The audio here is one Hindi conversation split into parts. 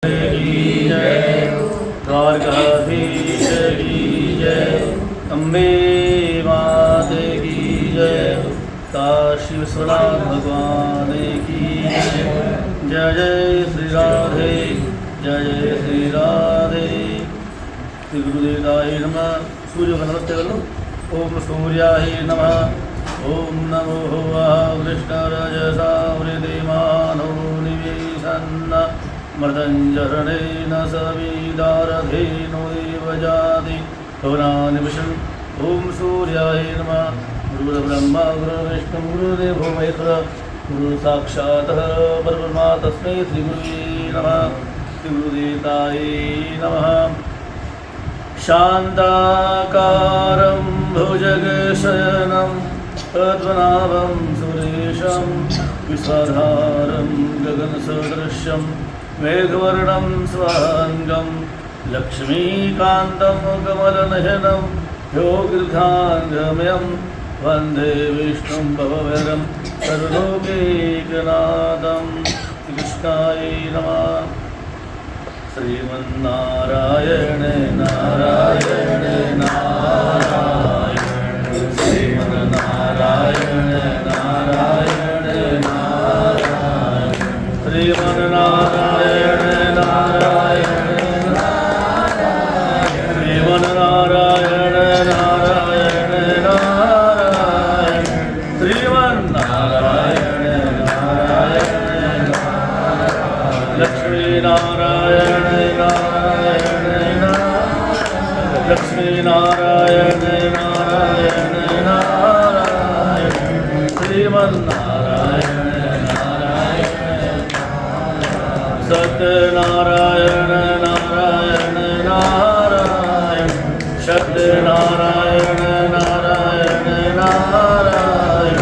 की जय, द्वारकाधीश की जय, अम्बे मात की जय, काशी विश्वनाथ भगवान की जय। जय जय श्री राधे, जय जय श्री राधे। श्री गुरुदेवताय नमः। सूर्य को नमस्ते करो। ओम सूर्याय नमः। ओम नमो कृष्णरजसा वृद्धिमानो निवेशन् मर्दञ्जरणेन सविदारधेनो देवजाति भुवनानिविशन्। ओम सूर्याय नमः। गुरुर्ब्रह्मा गुरुर्विष्णु गुरुर्देवो महेश्वरः, गुरु साक्षात् परब्रह्म तस्मै श्री गुरुवे नमः। श्री गुरुदेवताय नमः। शान्ताकारं भुजगशयनं पद्मनाभं सुरेशं विश्वाधारं गगनसदृशं मेघवर्णं स्वाङ्गं लक्ष्मीकान्तं कमलनयनं योगिर्घाङ्गमयं वन्दे विष्णुं भवभयं सर्वलोकैकनाथं। कृष्णाय नमः। श्रीमन्नारायण नारायण नारायण, श्रीमन्नारायण नारायण नारायण, श्रीमन्नारायण नारायण नारायण, श्रीमन्नारायण नारायण नारायण, श्रीमन्नारायण नारायण नारायण, लक्ष्मी नारायण लक्ष्मी नारायण नारायण नारायण, श्रीमन्नारायण नारायण सत्यनारायण नारायण नारायण, सत्यनारायण नारायण नारायण,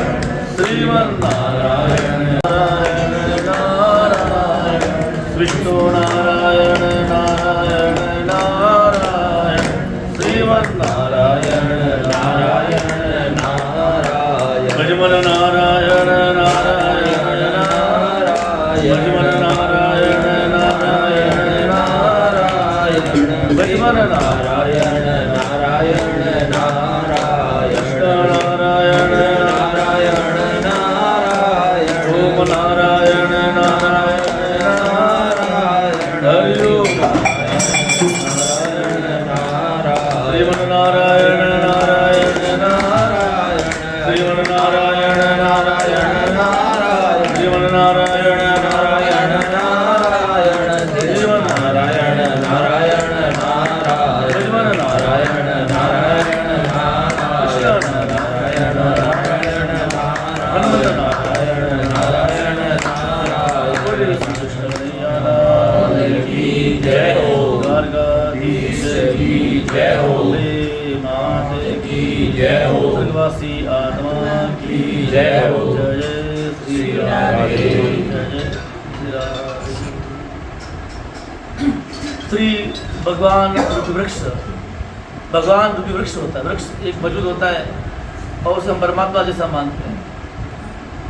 श्रीमन्नारायण नारायण नारायण, विष्णु नारायण नारायण नारायण, श्रीमन्नारायण नारायण नारायण, भजमन नारायण नारायण नारायण, भजमन नारायण नारायण नारायण, भजमन नारायण नारायण नारायण, नारायण नारायण नारायण, ओम नारायण नारायण नारायण, हरि ओम नारायण नारायण नारायण, श्रीमन नारायण नारायण नारायण, श्रीमन नारायण नारायण नारायण, श्रीमन नारायण नारायण नारायण, श्रीमन नारायण नारायण नारायण, नारायण नारायण हनुमत नारायण नारायण नारायण, बोले श्री कृष्ण कन्हैया की जय हो, द्वारकाधीश की जय हो, माता की जय हो, स्वर्गवासी आत्मा की जय हो। जय जय श्री राधे, जय जय श्री राधे। श्री भगवान रूपी वृक्ष, भगवान रूपी वृक्ष होता है। वृक्ष एक मौजूद होता है और उसे हम परमात्मा जैसा मानते हैं।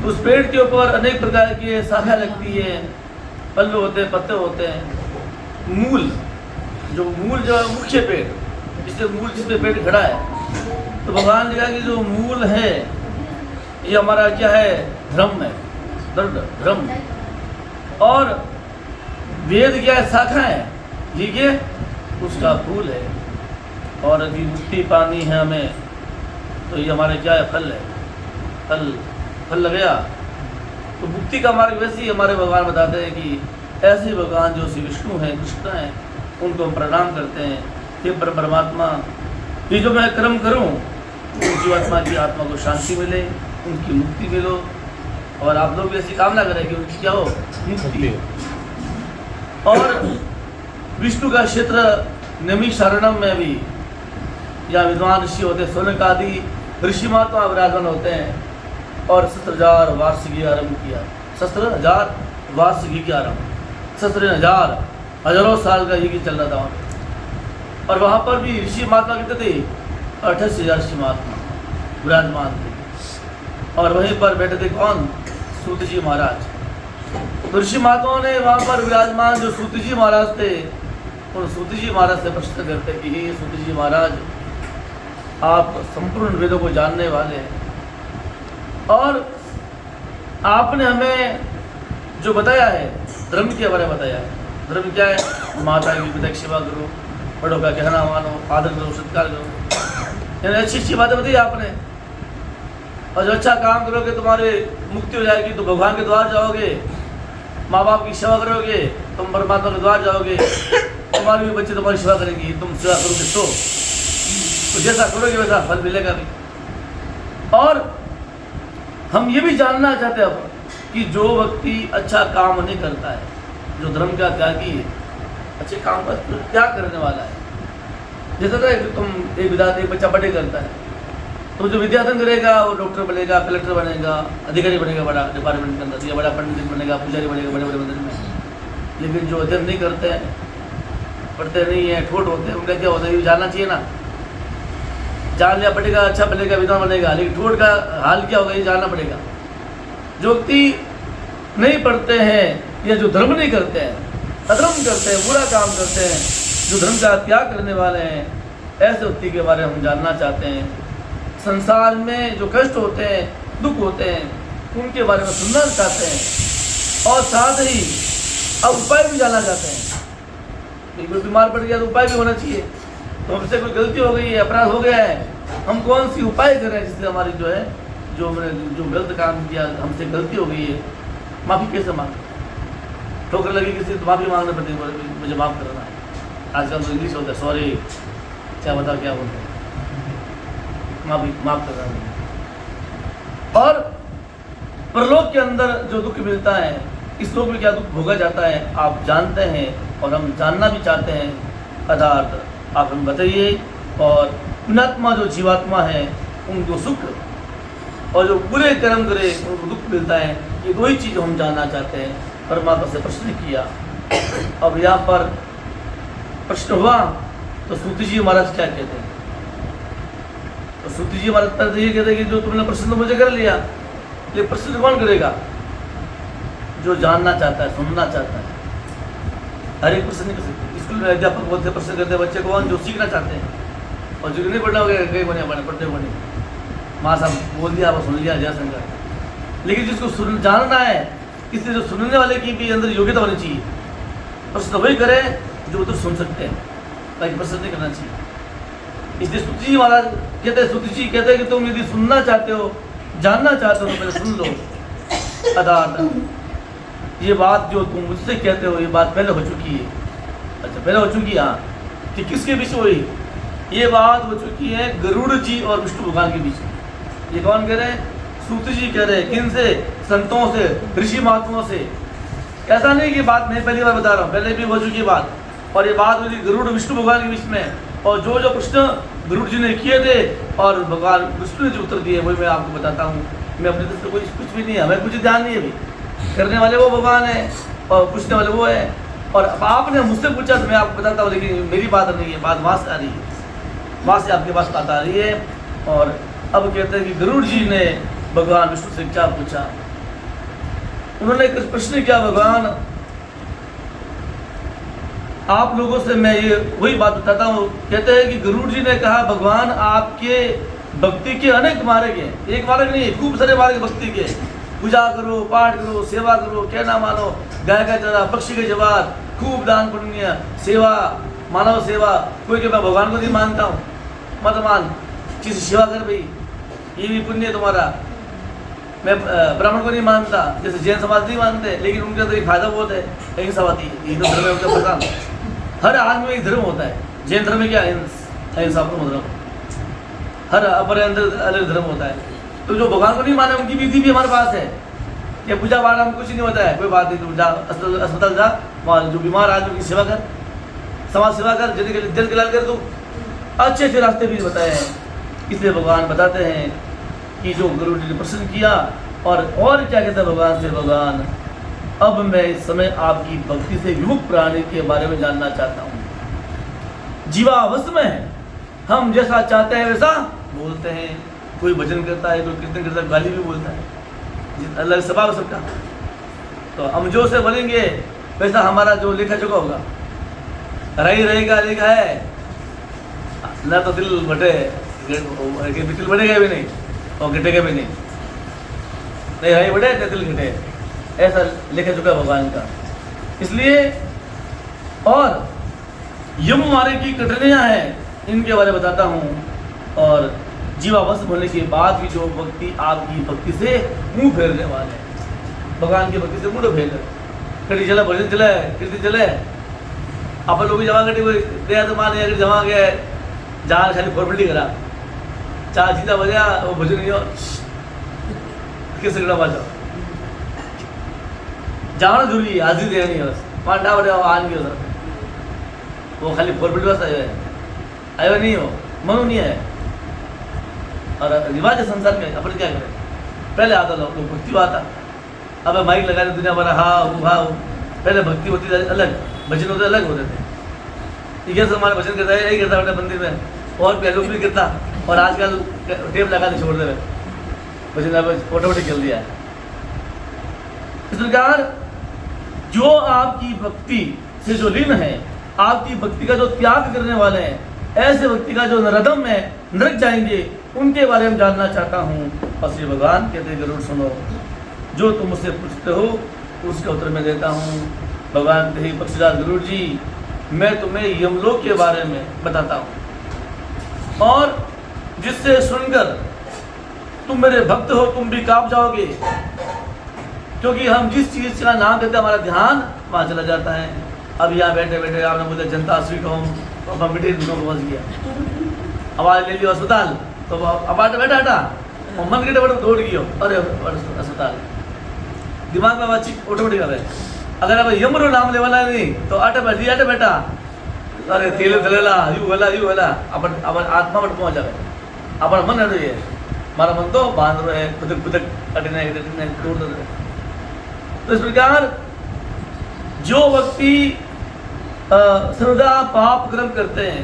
उस पेड़ के ऊपर अनेक प्रकार की शाखा लगती है, पल्लू होते हैं, पत्ते होते हैं, मूल जो मुख्य पेड़, जिससे मूल जिसपे पेड़ खड़ा है। तो भगवान ने कहा कि जो मूल है ये हमारा क्या है, धर्म है, धर्म। और वेद क्या है, शाखा है, ठीक है, उसका फूल है। और यदि मुक्ति पानी है हमें तो ये हमारे क्या है, फल है। फल लग गया तो मुक्ति का मार्ग। वैसे ही हमारे भगवान बताते हैं कि ऐसे भगवान जो श्री विष्णु हैं, कृष्ण हैं, उनको हम प्रणाम करते हैं। हे परमात्मा, ये जो मैं कर्म करूं उन जीवात्मा की आत्मा को शांति मिले, उनकी मुक्ति मिलो। और आप लोग भी ऐसी कामना करें कि उनकी क्या हो, मुक्ति हो। और विष्णु का क्षेत्र नैमिषारण्यम में भी या विद्वान ऋषि होते हैं, सोनक आदि ऋषि महात्मा विराजमान होते हैं। और 70,000 वार्षिकी आरंभ किया, 70,000 वार्षिकी की आरंभ, 70,000 हजारों साल का यज्ञ चल रहा था वहाँ पे। और वहाँ पर भी ऋषि महात्मा कितने थे, 28,000 ऋषि महात्मा विराजमान थे। और वहीं पर बैठे थे कौन, सूत जी महाराज। तो ऋषि महात्माओं ने वहाँ पर विराजमान जो सूत जी महाराज थे, उन सूत जी महाराज से प्रश्न करते कि हे सूत जी महाराज, आप संपूर्ण वेदों को जानने वाले हैं और आपने हमें जो बताया है धर्म के बारे में बताया है। धर्म क्या है? माता की पिता की सेवा करो, बड़ों का कहना मानो, आदर करो, सत्कार करो, यानी अच्छी अच्छी बातें बताई आपने। और जो अच्छा काम करोगे तुम्हारे मुक्ति हो जाएगी, तो भगवान के द्वार जाओगे, माँ बाप की सेवा करोगे, तुम परमात्मा के द्वार जाओगे, तुम्हारे भी बच्चे तुम्हारी सेवा करेंगी, तुम सेवा करोगे तो जैसा करोगे वैसा फल मिलेगा भी। और हम ये भी जानना चाहते हैं अब कि जो व्यक्ति अच्छा काम नहीं करता है, जो धर्म का त्यागी है, अच्छे काम का त्याग करने वाला है, जैसा तो तुम एक विद्यार्थी एक बच्चा बड़े करता है, तो जो विद्यार्थी करेगा वो डॉक्टर बनेगा, कलेक्टर बनेगा, अधिकारी बनेगा बड़ा डिपार्टमेंट के अंदर, या बड़ा पंडित बनेगा, पुजारी बनेगा बड़े बड़े मंदिर में। लेकिन जो अध्ययन नहीं करते हैं, पढ़ते नहीं है, ठोट होते हैं, उनका क्या होता है? ये जानना चाहिए ना, जान लिया पड़ेगा, अच्छा बनेगा, विद्वान बनेगा, लेकिन ठोट का हाल क्या होगा ये जानना पड़ेगा। जो व्यक्ति नहीं पढ़ते हैं या जो धर्म नहीं करते हैं, अधर्म करते हैं, बुरा काम करते हैं, जो धर्म का त्याग करने वाले हैं, ऐसे व्यक्ति के बारे में हम जानना चाहते हैं। संसार में जो कष्ट होते हैं, दुख होते हैं, उनके बारे में सुनना चाहते हैं और साथ ही अब उपाय भी जानना चाहते हैं। कोई बीमार पड़ गया तो उपाय भी होना चाहिए। तो हमसे कोई गलती हो गई है, अपराध हो गया है, हम कौन सी उपाय करें जिससे हमारी जो है जो गलत काम किया, हमसे गलती हो गई है, माफ़ी कैसे मांगे? ठोकर लगी किसी तो माफ़ी मांगना पड़ती है, मुझे माफ़ करना। आजकल तो इंग्लिश होता है, सॉरी क्या बता क्या बोलते हैं, माफ़ करना। और परलोक के अंदर जो दुख मिलता है, इस लोक में क्या दुख भोगा जाता है आप जानते हैं और हम जानना भी चाहते हैं। अर्थात आप हम बताइए। और पुण्यात्मा जो जीवात्मा है उनको सुख, और जो बुरे कर्म करे उनको दुख मिलता है। ये दो ही चीज़ हम जानना चाहते हैं। परमात्मा से प्रश्न किया। अब यहाँ पर प्रश्न हुआ तो सूत जी महाराज क्या कहते हैं? तो सूत जी महाराज तो ये कहते हैं कि जो तुमने प्रश्न तो मुझे कर लिया, लेकिन प्रश्न कौन करेगा? जो जानना चाहता है, सुनना चाहता है। हर एक प्रश्न नहीं कर सकते। स्कूल में अध्यापक बोलते प्रश्न करते हैं बच्चे को, जो सीखना चाहते हैं, और जो नहीं पढ़ना हो गया कहीं बने पढ़ते बने, माँ साहब बोल दिया, सुन लिया, जयशंकर। लेकिन जिसको जानना है, इसलिए जो सुनने वाले की भी अंदर योग्यता होनी चाहिए। प्रश्न वही करें जो उत्तर सुन सकते हैं, ताकि प्रश्न नहीं करना चाहिए। इसलिए सूत जी महाराज कहते हैं, सूत जी कहते हैं कि तुम यदि सुनना चाहते हो, जानना चाहते हो, तो पहले सुन लो। अर्थात ये बात जो तुम मुझसे कहते हो, ये बात पहले हो चुकी है। अच्छा, पहले हो चुकी है। हाँ, कि किसके बीच हुई? ये बात हो चुकी है गरुड़ जी और विष्णु भगवान के बीच में। ये कौन कह रहे हैं? सूत जी कह रहे हैं। किन से? संतों से, ऋषि महात्माओं से। ऐसा नहीं कि बात मैं पहली बार बता रहा हूँ, पहले भी हो चुकी बात। और ये बात हुई गरुड़ विष्णु भगवान के बीच में। और जो जो प्रश्न गरुड़ जी ने किए थे और भगवान विष्णु ने जो उत्तर दिए, वही मैं आपको बताता हूँ। मैं अपनी तरफ से कुछ भी नहीं है, हमें कुछ ध्यान नहीं है। अभी करने वाले वो भगवान है और पूछने वाले वो है। और आपने मुझसे पूछा तो मैं आपको बताता हूँ, लेकिन मेरी बात नहीं है, बात वहाँ से आ रही है, वहाँ से आपके पास बात आ रही है। और अब कहते हैं कि गरुड़ जी ने भगवान विष्णु से क्या पूछा? उन्होंने कुछ प्रश्न किया, भगवान आप लोगों से मैं ये वही बात बताता हूँ। कहते हैं कि गरुड़ जी ने कहा, भगवान आपके भक्ति के अनेक मार्ग हैं, एक मार्ग नहीं, खूब सारे मार्ग भक्ति के। पूजा करो, पाठ करो, सेवा करो, कहना मानो, गाय का चरा, पक्षी के जवाब, खूब दान पुण्य, सेवा, मानव सेवा। कोई कि मैं भगवान को नहीं मानता हूँ, मत मान, किसी सेवा कर भाई, ये भी पुण्य है तुम्हारा। मैं ब्राह्मण को नहीं मानता, जैसे जैन समाज नहीं मानते, लेकिन उनके अंदर एक फायदा बहुत है, अहिंसावादी है। ये तो धर्म है उनका प्रधान। हर आदमी में एक धर्म होता है। जैन धर्म में क्या? अहिंसा धर्म। हर अपने अंदर अलग धर्म होता है। तो जो भगवान को नहीं माने उनकी विधि भी हमारे पास है। ये पूजा पाठ हम कुछ नहीं होता है, कोई बात नहीं, तुम जा अस्पताल जा, वहाँ जो बीमार आदमी की सेवा कर, समाज सेवा कर, जन कल्याण कर, तू अच्छे अच्छे रास्ते भी बताए हैं। इसलिए भगवान बताते हैं कि जो गुरु जी ने प्रश्न किया। और क्या कहते हैं भगवान से? भगवान अब मैं इस समय आपकी भक्ति से विमुख प्राणी के बारे में जानना चाहता हूँ। जीवावस्था में है, हम जैसा चाहते हैं वैसा बोलते हैं। कोई भजन करता है, कोई कीर्तन करता है, गाली भी बोलता है, अलग स्वभाव सबका। तो हम जो से बोलेंगे वैसा हमारा जो लिखा चुका होगा। रही रहेगा लिखा है ना, तो दिल बटे, दिल बढ़ेगा भी नहीं और घटेगा भी नहीं रही बढ़े तो दिल घटे, ऐसा लिखा चुका है भगवान का। इसलिए और यम मार्ग की कठिनाइयाँ हैं, इनके बारे में बताता हूँ। और जीवावस्थ होने के बाद भी जो व्यक्ति आपकी भक्ति से मुंह फेरने वाले हैं, भगवान की भक्ति से मुंह फेर रहे, कटी चला भजन चला कीर्ति चले, अपन लोग जमा कटी गया तो मान लिया जमा गया जहाँ खाली फॉर्मेलिटी करा, चार जीता बजा वो भजन नहीं हो किस बाजा जाना जरूरी है, हाजिर देना नहीं है बस पांडा बड़े आन के सर वो खाली फॉर्मेलिटी बस आयो नहीं हो मनु नहीं है। और रिवाज है संसार में, अपन क्या करें, पहले आता लोग भक्ति आता, अब माइक लगा दुनिया भर हाँ पहले भक्ति होती थी अलग, भजन होते अलग होते थे। ये सब हमारे भजन करता है, यही करता बेटा मंदिर में, और पहले भी करता, और आजकल टेप लगा के छोड़ दे भजन ऑटोमेटिक चल दिया है। इस प्रकार जो आपकी भक्ति से जो लीन है, आपकी भक्ति का जो त्याग करने वाले हैं, ऐसे व्यक्ति का जो नरदम में नरक जाएंगे, उनके बारे में जानना चाहता हूँ। और श्री भगवान कहते जरूर सुनो, जो तुम मुझसे पूछते हो उसका उत्तर मैं देता हूँ। भगवान कहते बख्शीदास गुरु जी, मैं तुम्हें यमलोक के बारे में बताता हूँ, और जिससे सुनकर तुम मेरे भक्त हो तुम भी कांप जाओगे, क्योंकि हम जिस चीज़ का नाम देते हमारा ध्यान वहाँ चला जाता है। अब यहाँ बैठे बैठे आपने बोले जनता स्वीट होम, तो अब मिट्टी दोनों को बच गया, आवाज़ ले लियो अस्पताल, तो अब आटे बैठा हटा और मन के बड़े दौड़ गयो, अरे अस्पताल, दिमाग में बातचीत ऑटोमेटिक आ रहा है। अगर अब यमरो नाम ले वाला नहीं तो आटे बैठा अरे तेल दलेला यू गला अपन आत्मा बट पहुँच जाए, अपन मन हट है, हमारा मन तो बांध रहे है, खुदक कटने दूर दूर। तो इस प्रकार जो व्यक्ति सर्वदा पाप कर्म करते हैं,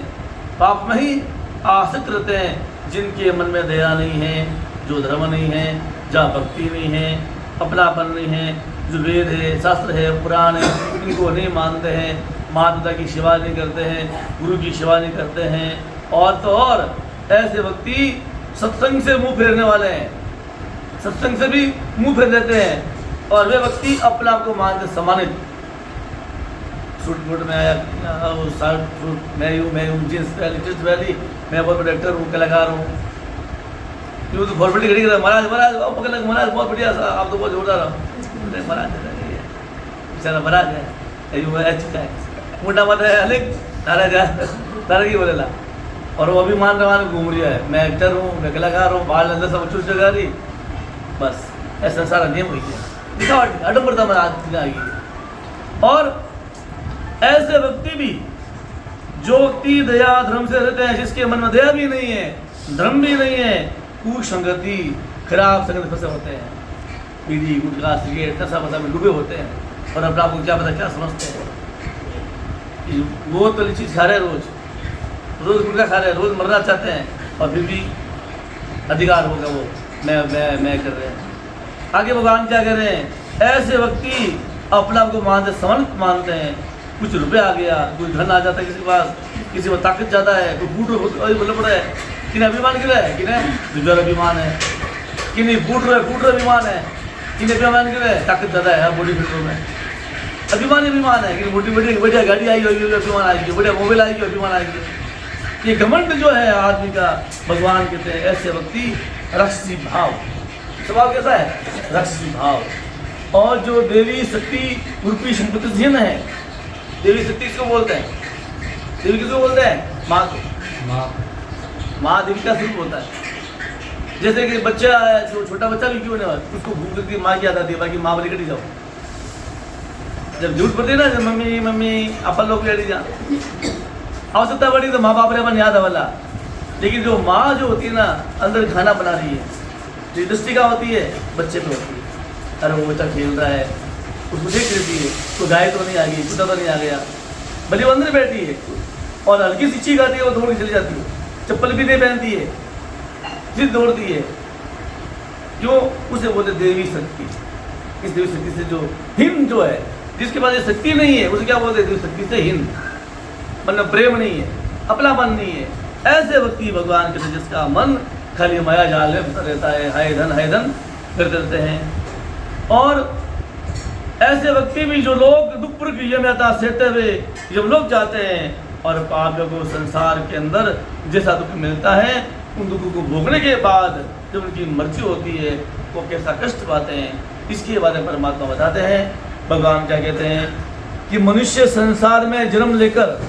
पाप में ही आसक्त रहते हैं, जिनके मन में दया नहीं है, जो धर्म नहीं है, जहाँ भक्ति नहीं है, अपनापन नहीं है, जो वेद है, शास्त्र है, पुराण है, इनको नहीं मानते हैं, माता पिता की सेवा नहीं करते हैं, गुरु की सेवा नहीं करते हैं, और तो और ऐसे व्यक्ति सत्संग से मुंह फेरने वाले हैं, सत्संग से भी मुंह फेर देते हैं, और वे व्यक्ति अपने आप को मानते सम्मानित, सूट बूट में आया, मैं हूँ जींस पहली, मैं बहुत बड़ा एक्टर हूँ, कलाकार हूँ, क्यों तो फॉर्मेलिटी खड़ी कर महाराज महाराज बहुत बढ़िया, आप तो बहुत जोरदार हो, महाराज बेचारा महाराज है, अच्छा है, मोटा मत है अलग तारा की बोलेला, और वो अभी मान रहा घूम रहा है, मैं एक्टर हूँ, मैं कलाकार हूँ, बाहर अंदर सब चूस जगह रही, बस ऐसा सारा नियम हुई है, दिखावट आडम्बरता में आज आ गई। और ऐसे व्यक्ति भी जो व्यक्ति दया धर्म से रहते हैं, जिसके मन में दया भी नहीं है, धर्म भी नहीं है, कुसंगति खराब संगत फंसे होते हैं, बीड़ी गुटखा सिगरेट नशा पता में डूबे होते हैं, और अपने आपको क्या पता क्या समझते हैं, वो तो चीज़ खा रहे हैं, रोज गुटखा खा रहे हैं, रोज मरना चाहते हैं, और फिर भी अधिकार होगा वो मैं कर रहे हैं। आगे भगवान क्या कह रहे हैं, ऐसे व्यक्ति अपने आप को मानते समर्थ मानते हैं, कुछ रुपया आ गया, कोई धन आ जाता है किसी के पास, किसी में ताकत ज़्यादा है, कोई फूट बोलना पड़ा है, किन्हें अभिमान के है, किन्हें विजय अभिमान है, किन्हें फूट रहे अभिमान है, किन्हें अभिमान के ताकत ज़्यादा है बॉडी फिल्टरों में, अभिमान है कि मोटी बढ़िया गाड़ी आई होगी अभिमान आएगी, बढ़िया मोबाइल आएगी अभिमान आएगी। ये घमंड जो है आदमी का, भगवान कहते हैं ऐसे व्यक्ति राक्षसी भाव, स्वभाव कैसा है राक्षसी भाव। और जो देवी शक्ति रूपी संपत्ति है, देवी शक्ति किसको बोलते हैं, देवी किसको बोलते हैं, माँ को, माँ देवी का स्वरूप होता है। जैसे कि बच्चा है, जो छोटा बच्चा भी क्यों नहीं, उसको भूख लगती है, माँ की याद आती है, बाकी माँ वाली कटी जाओ, जब झूठ पड़ती है ना, जब मम्मी मम्मी अपन लोग लेडी जा आवश्यकता पड़ी तो माँ बाप ने अपन याद वाला। लेकिन जो माँ जो होती है ना, अंदर खाना बना रही है, जो दृष्टि का होती है बच्चे पे होती है, अरे वो बच्चा खेल रहा है, उसको देख लेती है, तो गाय तो नहीं आ गई, कुत्ता तो नहीं आ गया, भले वो अंदर बैठी है, और हल्की सी चीख आती है, वो दौड़ के चली जाती है, चप्पल भी नहीं पहनती है, फिर दौड़ती है, क्यों, उसे बोलते देवी शक्ति। इस देवी शक्ति से जो हीन जो है, जिसके पास ये शक्ति नहीं है, उसे क्या बोलते हैं? देवी शक्ति से हीन, मतलब प्रेम नहीं है, अपनापन नहीं है। ऐसे व्यक्ति भगवान के जिसका मन खाली माया जाल में फंसा रहता है, हाय धन करते रहते हैं। और ऐसे व्यक्ति भी जो लोग दुखपुर की यमयातना सहते हुए जब लोग जाते हैं और पापियों को संसार के अंदर जैसा दुख मिलता है, उन दुखों को भोगने के बाद जब उनकी मृत्यु होती है वो कैसा कष्ट पाते हैं, इसके बारे में परमात्मा बताते हैं। भगवान क्या कहते हैं कि मनुष्य संसार में जन्म लेकर,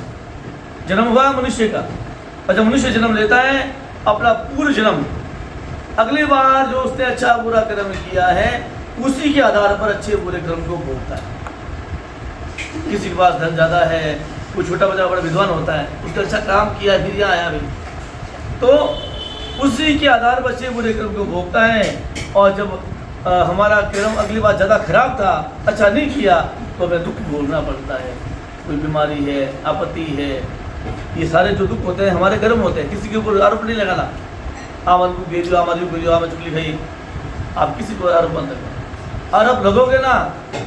जन्म हुआ मनुष्य का, और जब मनुष्य जन्म लेता है अपना पूर्व जन्म, अगली बार जो उसने अच्छा बुरा कर्म किया है उसी के आधार पर अच्छे बुरे कर्म को भोगता है। किसी के पास धन ज़्यादा है, कोई छोटा बच्चा बड़ा विद्वान होता है, उसने अच्छा काम किया फिर यहाँ आया भी, तो उसी के आधार पर अच्छे बुरे कर्म को भोगता है। और जब हमारा कर्म अगली बार ज़्यादा खराब था, अच्छा नहीं किया, तो हमें दुख भोगना पड़ता है। कोई बीमारी है, आपत्ति है, ये सारे जो दुख होते हैं हमारे कर्म होते हैं। किसी के ऊपर आरोप नहीं लगाना, आमन को भेजो, आमन को भेजो, आमन चुगली खाई, आप किसी को आरोप मत लगाओ। आरोप लगोगे ना,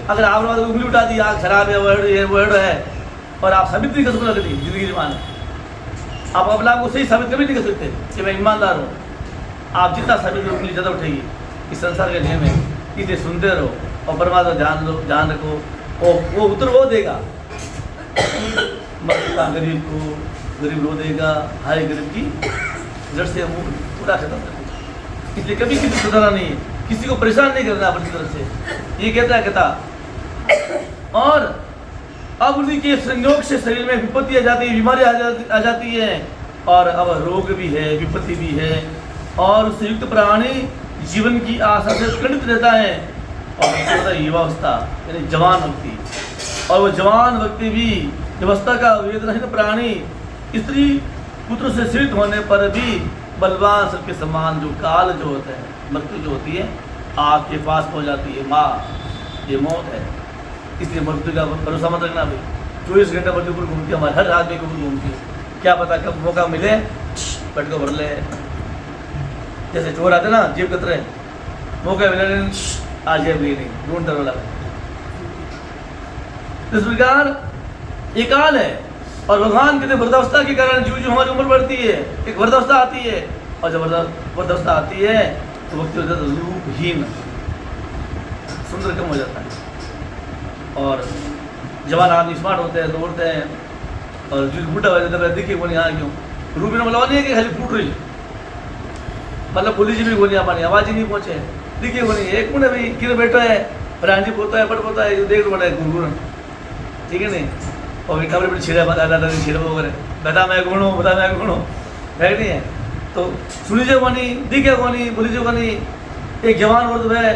अगर आप उंगली उठा दी, आग खराब है, वर्ड है, और आप साबित नहीं कर सकते लगती जिंदगी जमान, आप अपने आप को सही साबित कभी नहीं कर सकते कि मैं ईमानदार हूँ। आप जितना साबित करो उंगली ज़्यादा उठेगी। इस संसार के नियम है, इसे सुनते रहो और परमात्मा ध्यान रखो, और वो उत्तर वो देगा। गरीब को गरीब रो देगा, हर गरीब की जड़ से मुँह पूरा खत्म कर देगा। इसलिए कभी किसी को सुधारना नहीं है, किसी को परेशान नहीं करना अपनी तरफ से, ये कहता। और अब उनके संयोग से शरीर में विपत्ति आ जाती है, बीमारी आ जाती है, और अब रोग भी है, विपत्ति भी है, और उससे युक्त प्राणी जीवन की आशा से उत्कंठित रहता है। और युवावस्था यानी जवान व्यक्ति, और वो जवान व्यक्ति भी युवावस्था का वेदनाहीन प्राणी स्त्री पुत्र से सीड़ित होने पर भी बलवान सबके समान जो काल जो होता है, मृत्यु जो होती है आपके पास पहुंच जाती है। माँ, ये मौत है, इसलिए मृत्यु का भरोसा मत रखना भाई। 24 घंटे मृत्यु पर घूमती है, हमारे हर आदमी को घूमती है, क्या पता कब मौका मिले पेट को भर ले। जैसे चोर आते ना जेब कतरे, मौका मिले आज जेब भी नहीं, ढूंढ वाला। इस प्रकार ये काल है, और भगवान कहते वृद्धावस्था के कारण जो हमारी उम्र बढ़ती है, एक वृद्धावस्था आती है, और जब वृद्धावस्था आती है तो वक्त रूपहीन, सुंदर कम हो जाता है। और जवान आदमी स्मार्ट होते हैं, दौड़ते हैं, और जो बूढ़ा हो जाता है दिखे वो नहीं, यहाँ क्यों रूप मतलब नहीं है कि खाली फूट रही, मतलब बोली जी भी गोलियाँ पानी आवाज़ ही नहीं पहुँचे, दिखे वो नहीं। एक मुझे भाई किधर बैठा है, रांझी पोता है, बट पोता है, देख बड़ा है गुरगुर, ठीक है नहीं, और भी खबर छिड़ा दादा छिड़ा वगैरह, बता मैं गुण हूँ, बता मैं गुण हूँ, है नहीं है। तो सुनी जो कोनी, दिखे कोनी, बोली जो कोनी। एक जवान वर्द है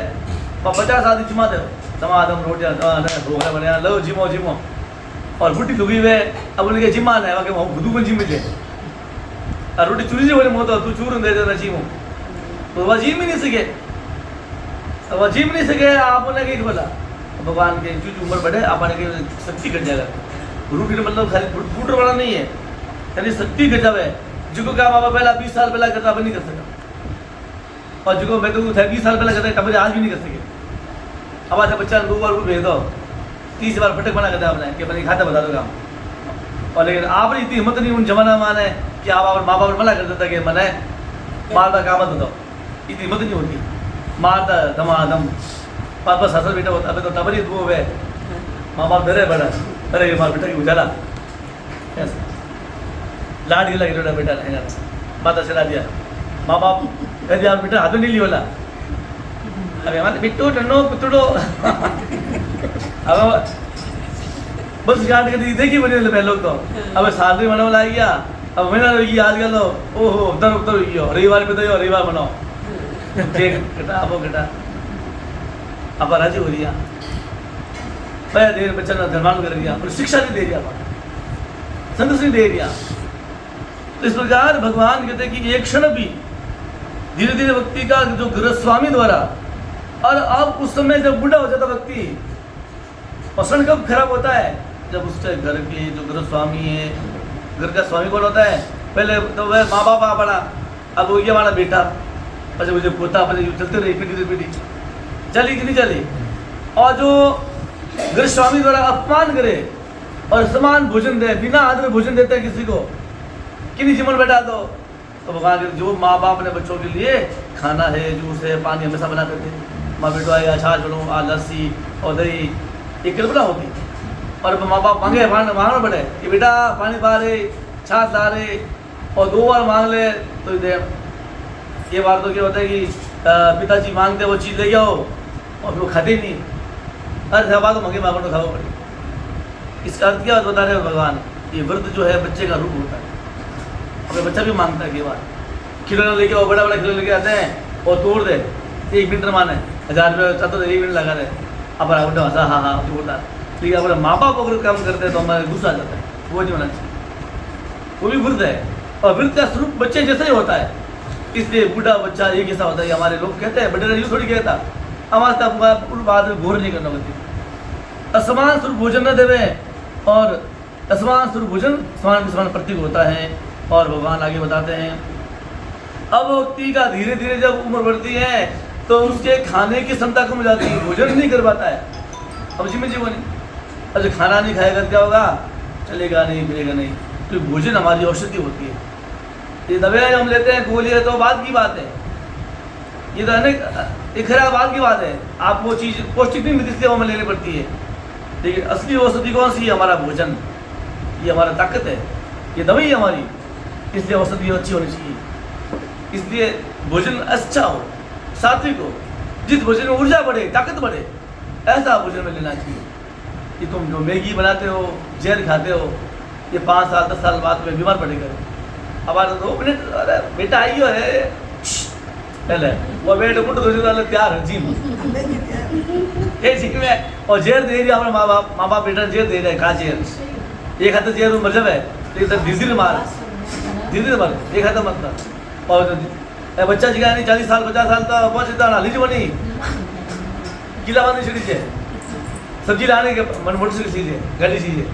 50 आदमी जिमा दे, समाधम रोटियाँ ढोकरा बने लो जिमो जिमो, और बुढ़ी लुगी हुए अब उनके जिमा है वहाँ के खुदू को जिम दे, और रोटी चूरी जो बोले मोतो तू चूर दे देना जिमो, तो वह जिम ही नहीं सके, वह जिम नहीं सके। आप उन्हें क्या बोला भगवान के जो उम्र बढ़े आपने के शक्ति घट जाएगा। रूट मतलब खाली फूटर वाला नहीं है, यानी शक्ति गजब है। जिसको क्या बाबा पहला 20 साल पहला करता अब नहीं कर सका, और जिसको मैं तो 20 साल पहला करता तब आज भी नहीं कर सके। अब आज बच्चा 2 बार भेज दो, 30 बार फटक बना करता आपने कि अपने खाता बता दो काम। और लेकिन आपने इतनी हिम्मत नहीं उन जमाना माने कि आप माँ बाप मना कर देता कि मैंने मारता काम मत बताओ, इतनी हिम्मत नहीं होती, मारता धमाधम। पापा सासर बेटा होता है तो तबरी वो है, माँ बाप डरे बड़ा, अरे ये मार बेटा की उजाला कैसे लाड गिला गिरा बेटा रहेगा, माता चला दिया, माँ बाप कह दिया बेटा हाथ में नहीं लियोला, अरे हमारे बिट्टू टन्नो पुतड़ो अब बस गांड के देखी बने लोग तो अब शादी मनाने ला गया, अब महीना रही आज गया लो ओहो उधर उधर गयो रविवार में तो रविवार मनाओ कटा वो कटा अब राजी हो दिया, पहले देर बच्चा ने धर्मान कर दिया और शिक्षा नहीं दे दिया, संदेश नहीं दे दिया। तो इस प्रकार भगवान कहते हैं कि एक क्षण भी धीरे धीरे व्यक्ति का जो गृहस्वामी द्वारा, और अब उस समय जब बूढ़ा हो जाता व्यक्ति, पसंद कब खराब होता है जब उसके घर के जो गृहस्वामी है, घर का स्वामी कौन होता है, पहले तो वह माँ बाप आ पड़ा, अब वो ये हमारा बेटा, अच्छा मुझे पोता अपने चलते रही पीढ़ी से पीढ़ी, चली कि नहीं चली, और जो घर स्वामी द्वारा अपमान करे और समान भोजन दे, बिना आदर भोजन देते हैं किसी को कि नहीं जिमन बैठा तो भगवान जो माँ बाप ने बच्चों के लिए खाना है, जूस है, पानी हमेशा बना देते हैं। माँ बेटो आएगा छाछ बनो, लस्सी और दही, एक कल्पना होती। और माँ बाप मांगे मांगना पड़े कि बेटा पानी पा रहे, छाछ ला रहे, और 2 बार मांग ले तो दे। ये बार तो क्या होता है कि पिताजी मांगते वो चीज़ ले जाओ और फिर वो खाते ही नहीं। अरे बात तो मंगे मांगो तो खाओ पड़े। इसका अर्थ क्या बता रहे भगवान, ये व्रत जो है बच्चे का रूप होता है। अपने बच्चा भी मांगता है, कई बार खिलौना लेके आओ, बड़ा खिलौना लेके आते हैं और तोड़ दे, 1 मिनट माने 1000 रुपये चाहते तो 1 मिनट लगा दे, अब हंसा हाँ हाँ बोलता है। लेकिन अपने माँ बाप अगर काम करते हैं तो हमारे गुस्सा आ जाता है, वो नहीं होना चाहिए। वो भी व्रत है और व्रत का स्वरूप बच्चे जैसा ही होता है, इसलिए बूढ़ा बच्चा एक जैसा होता है। हमारे लोग कहते हैं, बड़े यूँ थोड़ी कहता हमारे बाद में घोर नहीं करना होती। असमान स्वरूप भोजन न देवे, और असमान स्वरूप भोजन समान के समान प्रतीक होता है। और भगवान आगे बताते हैं, अब व्यक्ति का धीरे धीरे जब उम्र बढ़ती है तो उसके खाने की क्षमता कम हो जाती है, भोजन नहीं कर पाता है। अब जिम्मे जीवन अब जो खाना नहीं खाएगा क्या होगा, चलेगा नहीं, फिरेगा नहीं। तो भोजन हमारी औषधि होती है। ये दवाएं हम लेते हैं, गोली है तो बात की बात है, ये तो अनेक एक खराब बात की बात है। आप वो चीज़ पौष्टिक नहीं मिलती, इसलिए हमें लेनी पड़ती है। लेकिन असली औषधि कौन सी है? हमारा भोजन, ये हमारा ताकत है, ये दवाई है हमारी, इसलिए औषधि अच्छी होनी चाहिए। इसलिए भोजन अच्छा हो, सात्विक हो, जिस भोजन में ऊर्जा बढ़े, ताकत बढ़े, ऐसा भोजन में लेना चाहिए। कि तुम जो मैगी बनाते हो, जहर खाते हो, ये 5 साल 10 साल बाद में बीमार पड़ेगा। हमारा 2 मिनट, अरे बेटा आइयो है पहले वो बेटे मुंड धो तैयार है जिम ये जिम में, और जहर दे रही हमारे माँ बाप बेटा जहर दे रहे हैं, कहा जहर एक हाथ जहर मर जाए, धीरे मार एक हाथ मतलब। और बच्चा जी नहीं 40 साल 50 साल तो पहुँचता लीजिए बनी किला बंदी सीढ़ी से सब्जी लाने के मोटरसाइकिल सीधे गाड़ी सीधे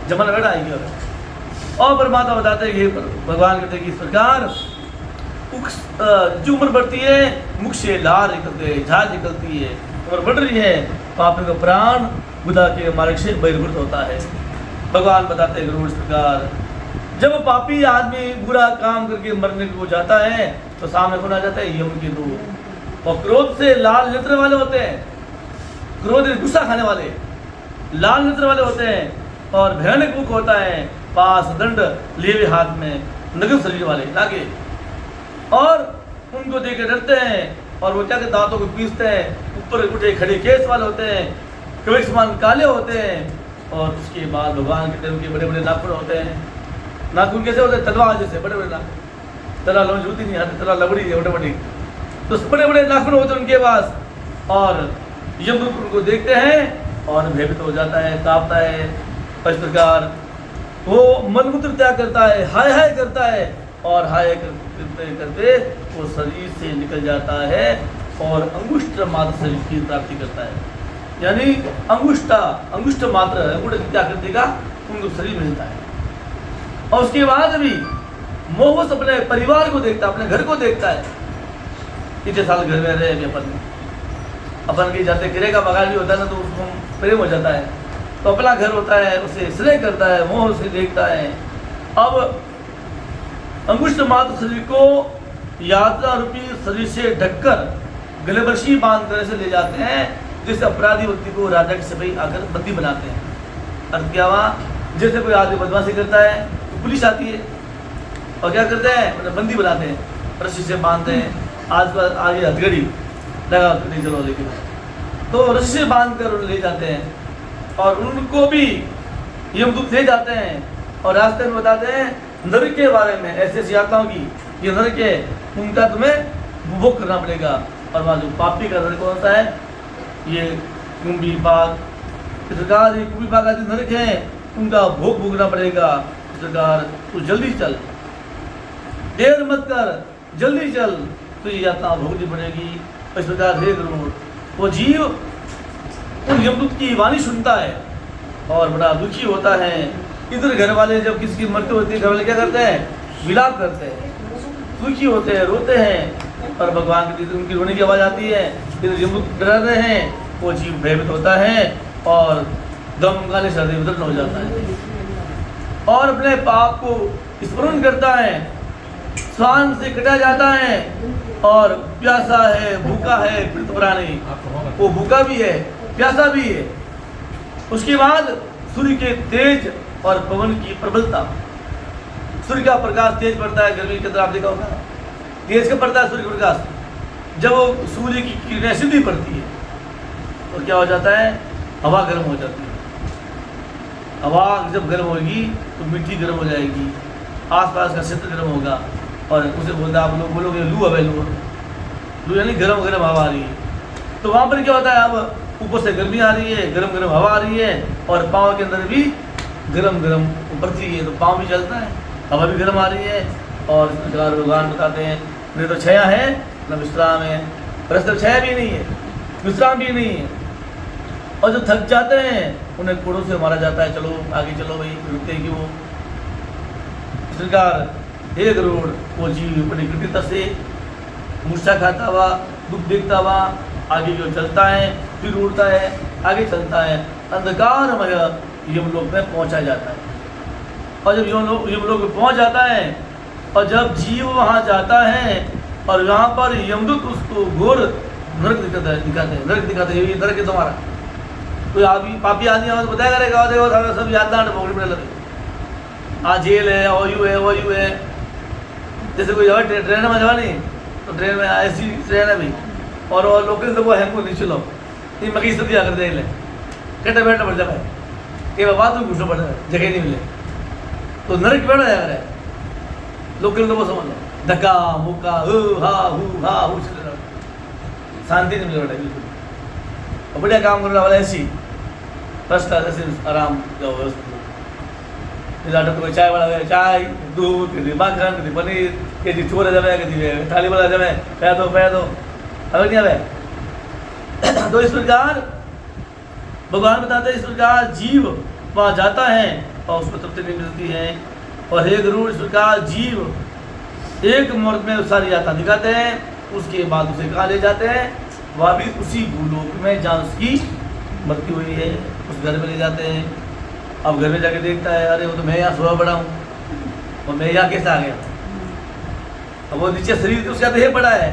जमाना बेटा आएगी। और परमात्मा बताते हैं, ये भगवान कहते हैं कि इस प्रकार जो उम्र बढ़ती है मुख से लार निकलते हैं, झाग निकलती है, उम्र बढ़ रही है, पापी का प्राण बुधा के मार्ग से बहिर्भूत होता है। भगवान बताते हैं गुरु इस प्रकार, जब पापी आदमी बुरा काम करके मरने को जाता है तो सामने कौन आ जाता है? यम के दूत। और क्रोध से लाल नेत्र वाले होते हैं, क्रोध गुस्सा खाने वाले लाल नेत्र वाले होते हैं, और भयानक मुख होता है, पास दंड लिए हाथ में, नग्न शरीर वाले लागे, और उनको देख के डरते हैं। और वो क्या कहते दांतों को पीसते हैं, ऊपर उठे खड़े केस वाले होते हैं, कभी समान काले होते हैं। और उसके बाद भगवान के उनके बड़े बड़े नाखून होते हैं। नाखून कैसे होते हैं? तलवार जैसे बड़े बड़े नाखून, तला लो जूती नहीं आती, तला लबड़ी है बड़े बड़ी, तो बड़े बड़े नाखून होते हैं उनके पास। और यमदूत उनको देखते हैं और भयभीत हो जाता है, कांपता है। इस प्रकार वो मनमूत्र त्याग करता है, हाय हाय करता है, और हाय करते करते वो शरीर से निकल जाता है और अंगुष्ठ मात्र शरीर की प्राप्ति करता है। यानी अंगुष्ठ मात्र क्या आकृति का उनको शरीर मिलता है। और उसके बाद भी मोहवश अपने परिवार को देखता है, अपने घर को देखता है। इतने साल घर में रहे अपन के जाते किरे का बगाल भी होता है ना, तो उसको प्रेम हो जाता है, तो अपना घर होता है, उसे स्नेह करता है, मोह से देखता है। अब अंगुष्ठ मात्र शरीर को यात्रा रूपी शरीर से ढककर गलेबर्शी बांध कर ऐसे ले जाते हैं, जिससे अपराधी व्यक्ति को राजा के सिपाही आकर बंदी बनाते हैं। अर्थ क्या हुआ? जैसे कोई आदमी बदमाशी करता है तो पुलिस आती है और क्या करते हैं? मतलब बंदी बनाते हैं, रस्सी से बांधते हैं। आजकल आगे हथकड़ी लगा नहीं चलो, लेकिन तो रस्सी से बांध कर ले जाते हैं, और उनको भी यमदूत ले जाते हैं और रास्ते में बताते हैं नरक के बारे में, ऐसे ऐसी यात्राओं की, ये नरक है, उनका तुम्हें भोग करना पड़ेगा। और वहाँ जो पापी का नरक कौन सा है? ये कुंभी बाग, इस प्रकार ये कुंभी बाग आदि नरक है, उनका भोग भोगना पड़ेगा। इस प्रकार तू जल्दी चल, देर मत कर, जल्दी चल, तो ये यात्रा भोगनी पड़ेगी। इस प्रकार हे गुरु, वो जीव उन यमदूत की वाणी सुनता है और बड़ा दुखी होता है। इधर घर वाले जब किसी की मृत्यु होती है, घर वाले क्या करते हैं? विलाप करते हैं, दुखी होते हैं, रोते हैं, और भगवान की उनकी रोने की आवाज़ आती है, फिर यमदूत डर रहे हैं, वो जीव भयभीत होता है और दम गाने से हृदय विदीर्ण हो जाता है और अपने पाप को स्मरण करता है, स्वान से कटा जाता है और प्यासा है, भूखा है, पीड़ित प्राणी, वो भूखा भी है, प्यासा भी है। उसके बाद सूर्य के तेज और पवन की प्रबलता, सूर्य का प्रकाश तेज पड़ता है, गर्मी के अंदर आप देखा होगा तेज का पड़ता है सूर्य का प्रकाश। जब वो सूर्य की किरणें सीधी पड़ती है तो क्या हो जाता है, हवा गर्म हो जाती है। हवा जब गर्म होगी तो मिट्टी गर्म हो जाएगी, आसपास का क्षेत्र गर्म होगा और उसे बोलता है, आप लोग बोलोगे लू है, लू यानी गर्म गर्म हवा आ रही है। तो वहाँ पर क्या होता है, अब ऊपर से गर्मी आ रही है, गर्म गर्म हवा आ रही है और पाँव के अंदर भी गर्म गर्म उभरती है, तो पाँव भी चलता है, हवा भी गर्म आ रही है। और इस प्रकार भगवान बताते हैं, न तो छाया है न विश्राम है, परस्पर छाया भी नहीं है, विश्राम भी नहीं है। और जो थक जाते हैं उन्हें कोड़ों से मारा जाता है, चलो आगे चलो भाई, रुकते क्यों। इस प्रकार हे गरुड़, वो जीव अपनी कृत्यता से मूर्छा खाता हुआ, दुख देखता हुआ आगे जो चलता है, फिर उड़ता है, आगे चलता है, अंधकारमय यमलोक में पहुंचा जाता है। और जब यमलोक में पहुंच जाता है और जब जीव वहां जाता है और यहाँ पर यमदूत उसको घोर नरक दिखाते हैं, नरक दिखाते हैं, ये नरक है तुम्हारा। कोई आदमी पापी आदमी आवाज बताया करेगा, देखो सब याददार भोगने पड़े लगे, आज जेल है, ओयू है, ओयू है। जैसे कोई जाए ट्रेन में जावा नहीं तो ट्रेन में ऐसी ट्रेन है भाई और लोकल तो वो है को नहीं चलो, ये मकी स्थिति आकर देख ले, कटे बैठना पड़ जाए, ये बात में घुसना पड़ जाए, जगह नहीं मिले तो नरक बैठा जाकर है। लोकल तो वो समझ लो, धक्का मुक्का हा शांति नहीं मिल रहा है बिल्कुल। और बढ़िया काम करने वाला ऐसी फर्स्ट क्लास ऐसे आराम जाओ व्यवस्थित। कोई चाय वाला है, चाय दूध कभी माखन कभी पनीर, कभी छोरे जाए, कभी थाली वाला जाए, पै दो अगर नहीं आवे। तो इस प्रकार भगवान बताते हैं, इस प्रकार जीव वहाँ जाता है और उसको तृप्ति नहीं मिलती है। और हे गरुड़, इस प्रकार जीव एक मुहूर्त में सारी यात्रा दिखाते हैं, उसके बाद उसे कहाँ ले जाते हैं, वह भी उसी भूलोक में जहाँ उसकी मृत्यु हुई है, उस घर में ले जाते हैं। अब घर में जाके देखता है, अरे वो तो मैं यहाँ सोया पड़ा हूँ और मैं यहाँ कैसे आ गया। अब वो नीचे शरीर उसका देह पड़ा है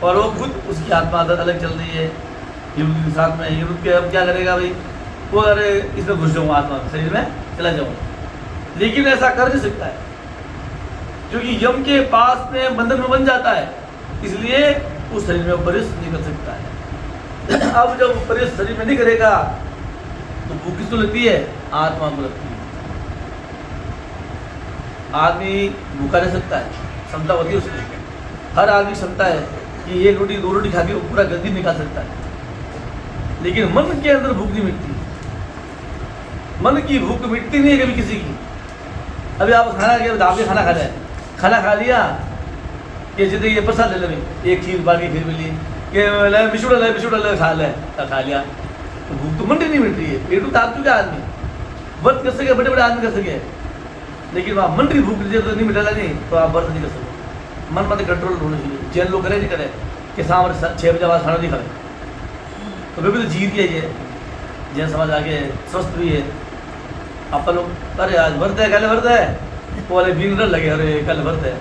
और वो खुद उसकी आत्मा अलग चल रही है यमदूत के साथ में। यमदूत के अब क्या करेगा भाई, वो अरे इसमें घुस जाऊँगा, आत्मा शरीर में चला जाऊँगा, लेकिन ऐसा कर नहीं सकता है क्योंकि यम के पास में बंधन में बन जाता है, इसलिए उस शरीर में प्रवेश नहीं कर सकता है। अब जब प्रवेश शरीर में नहीं करेगा तो भूख किसको लगती है, आत्मा को लगती है। आदमी भूखा रह सकता है, क्षमता होती है उसकी, हर आदमी क्षमता है कि एक रोटी दो रोटी खा के वो पूरा गंदी निकाल सकता है, लेकिन मन के अंदर भूख नहीं मिटती। मन की भूख मिटती नहीं है कभी किसी की। अभी आप खाना गया, आपने खाना खा जाए, खाना खा लिया कि जिंदगी ये प्रसाद ले ले, एक खीर बाकी खीर मिली कि बिछुड़ा खा लिया, तो भूख तो मन नहीं मिट रही है। पेट तो ताप चुका आदमी, व्रत कर सके, बड़े बड़े आदमी कर सके, लेकिन वहाँ मन की भूख तो नहीं मिटा नहीं तो आप व्रत नहीं कर सकते। मन मतलब कंट्रोल होना चाहिए। जैन लोग करे नहीं करे कि शाम 6 बजे बाद खाना नहीं खाए, तो बिल्कुल जीत है ये जैन समाज आगे स्वस्थ भी है। आप लोग अरे आज व्रत है, कल व्रत है, वो वाले दिन लगे अरे कल व्रत है,